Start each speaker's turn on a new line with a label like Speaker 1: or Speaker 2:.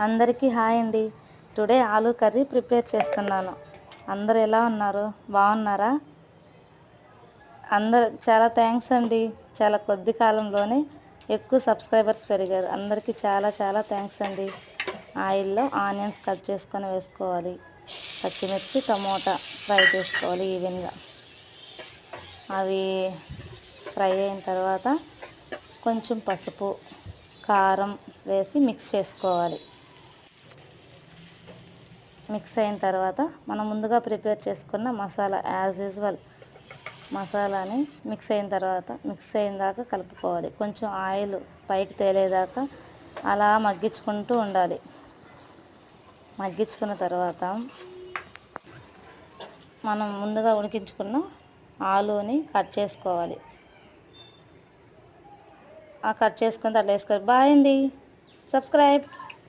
Speaker 1: అందరికీ హాయ్ అండి. Today aloo curry prepare చేస్తున్నాను. అందరు ఎలా ఉన్నారు? బాగున్నారా? అందరు చాలా థ్యాంక్స్ అండి. చాలా కొద్ది కాలంలోనే ఎక్కువ సబ్స్క్రైబర్స్ పెరిగారు. అందరికీ చాలా చాలా థ్యాంక్స్ అండి. ఆయిల్లో ఆనియన్స్ కట్ చేసుకొని వేసుకోవాలి. పచ్చిమిర్చి టమోటా ఫ్రై చేసుకోవాలి ఈవెన్గా. అవి ఫ్రై అయిన తర్వాత కొంచెం పసుపు కారం వేసి మిక్స్ చేసుకోవాలి. మిక్స్ అయిన తర్వాత మనం ముందుగా ప్రిపేర్ చేసుకున్న మసాలా యాజ్ యూజువల్ మసాలాని మిక్స్ అయిన దాకా కలుపుకోవాలి. కొంచెం ఆయిల్ పైకి తేలేదాకా అలా మగ్గించుకుంటూ ఉండాలి. మగ్గించుకున్న తర్వాత మనం ముందుగా ఉడికించుకున్న ఆలూని కట్ చేసుకోవాలి. ఆ కట్ చేసుకుని అట్లా వేసుకోవాలి. బాయ్ అండి. సబ్స్క్రైబ్.